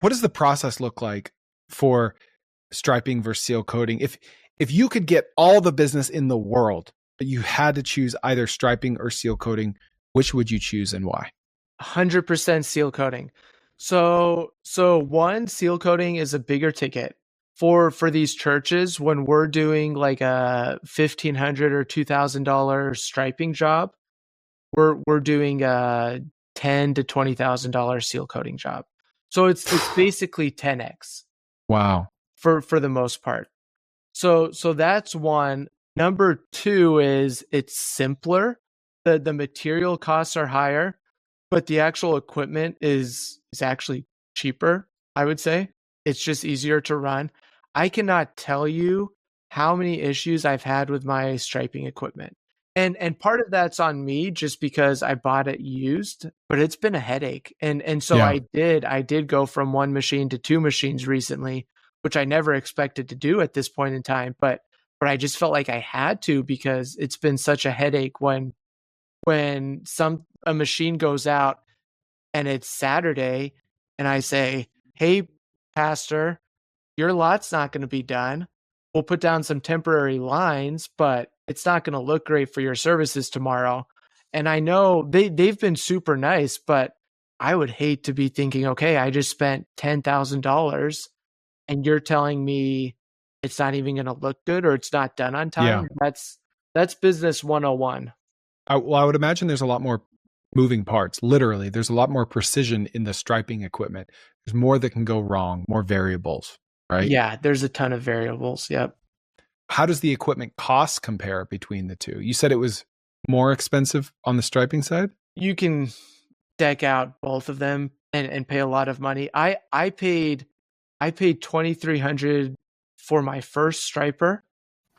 What does the process look like for striping versus seal coating? If you could get all the business in the world, but you had to choose either striping or seal coating, which would you choose and why? 100% seal coating. So one, seal coating is a bigger ticket for these churches. When we're doing like a $1,500 or $2,000 striping job, we're doing a $10,000 to $20,000 seal coating job. So it's basically 10x. Wow. For the most part. So that's one. Number two is it's simpler. The material costs are higher, but the actual equipment is actually cheaper, I would say. It's just easier to run. I cannot tell you how many issues I've had with my striping equipment. And part of that's on me just because I bought it used, but it's been a headache. And so Yeah. I did go from one machine to two machines recently, which I never expected to do at this point in time, but I just felt like I had to because it's been such a headache when a machine goes out and it's Saturday and I say, "Hey, pastor, your lot's not going to be done. We'll put down some temporary lines, but it's not going to look great for your services tomorrow." And I know they've been super nice, but I would hate to be thinking, okay, I just spent $10,000 and you're telling me it's not even going to look good or it's not done on time. Yeah. That's business 101. I would imagine there's a lot more moving parts. Literally, there's a lot more precision in the striping equipment. There's more that can go wrong, more variables, right? Yeah, there's a ton of variables. Yep. How does the equipment cost compare between the two? You said it was more expensive on the striping side? You can deck out both of them and pay a lot of money. I paid $2,300 for my first striper.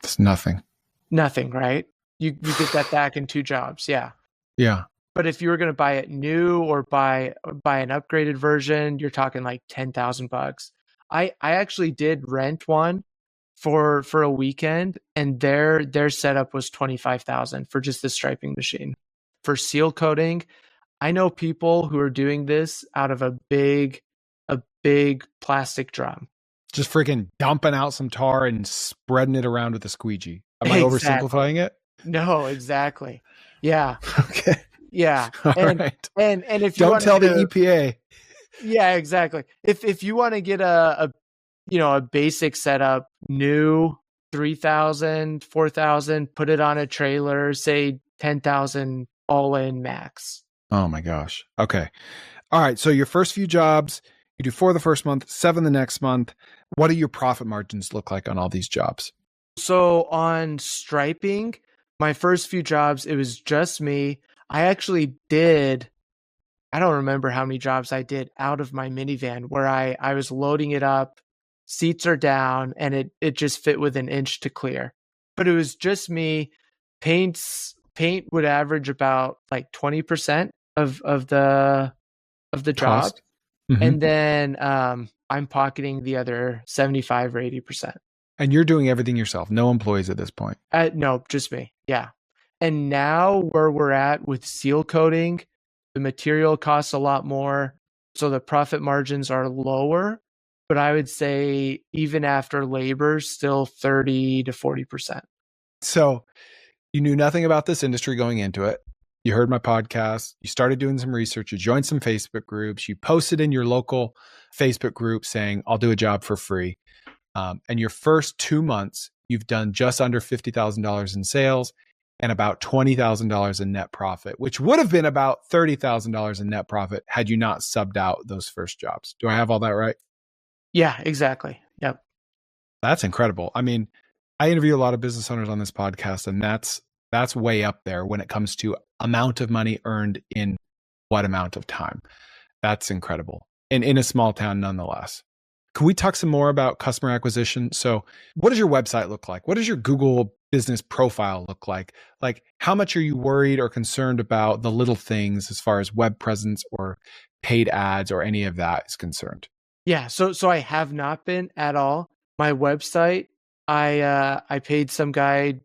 It's nothing. Nothing, right? You get that back in two jobs. Yeah. Yeah. But if you were going to buy it new or buy an upgraded version, you're talking like $10,000. I actually did rent one for a weekend, and their setup was $25,000 for just the striping machine. For seal coating, I know people who are doing this out of a big plastic drum. Just freaking dumping out some tar and spreading it around with a squeegee. Am I Exactly. oversimplifying it? No, exactly. Yeah. Okay. Yeah. All and, right. and if you don't tell the EPA. Yeah, exactly. If you want to get a basic setup, new 3,000, 4,000, put it on a trailer, say 10,000 all in max. Oh my gosh. Okay. All right. So your first few jobs, you do 4 the first month, 7 the next month. What do your profit margins look like on all these jobs? So on striping, my first few jobs, it was just me. I actually did, I don't remember how many jobs I did out of my minivan where I was loading it up, seats are down, and it just fit with an inch to clear. But it was just me. Paint would average about like 20% of the job. Mm-hmm. And then I'm pocketing the other 75 or 80%. And you're doing everything yourself, no employees at this point? No, just me. Yeah. And now where we're at with seal coating, the material costs a lot more. So the profit margins are lower, but I would say even after labor, still 30 to 40%. So you knew nothing about this industry going into it. You heard my podcast. You started doing some research. You joined some Facebook groups. You posted in your local Facebook group saying, I'll do a job for free. And your first 2 months, you've done just under $50,000 in sales and about $20,000 in net profit, which would have been about $30,000 in net profit had you not subbed out those first jobs. Do I have all that right? Yeah, exactly. Yep. That's incredible. I mean, I interview a lot of business owners on this podcast, and that's way up there when it comes to amount of money earned in what amount of time. That's incredible. And in a small town, nonetheless. Can we talk some more about customer acquisition? So what does your website look like? What does your Google business profile look like? Like, how much are you worried or concerned about the little things as far as web presence or paid ads or any of that is concerned? Yeah. So I have not been at all. My website, I paid some guy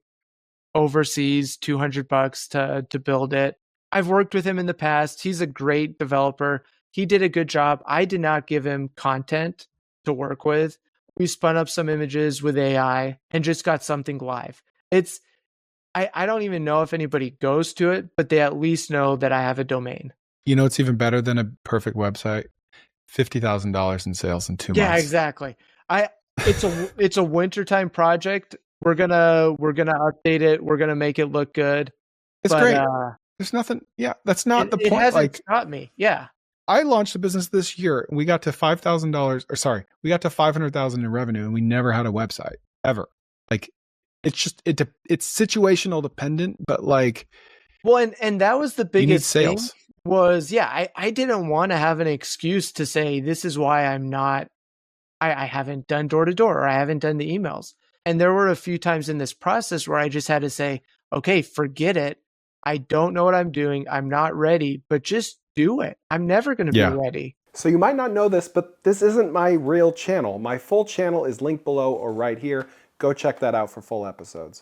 overseas $200 to build it. I've worked with him in the past. He's a great developer. he did a good job. I did not give him content to work with. We spun up some images with AI and just got something live. I don't even know if anybody goes to it, but they at least know that I have a domain. You know, it's even better than a perfect website. $50,000 in sales in 2 months. Yeah, exactly. It's a wintertime project. We're gonna update it. We're gonna make it look good. It's great. There's nothing. Yeah, that's not the point. It hasn't got me. Yeah. I launched a business this year and we got to $5,000, or sorry, we got to 500,000 in revenue and we never had a website ever. Like, it's just, it's situational dependent, but like, well, and that was the biggest sales thing was, yeah, I didn't want to have an excuse to say, this is why I haven't done door to door, or I haven't done the emails. And there were a few times in this process where I just had to say, okay, forget it. I don't know what I'm doing. I'm not ready, but just do it. I'm never going to be ready. So you might not know this, but this isn't my real channel. My full channel is linked below or right here. Go check that out for full episodes.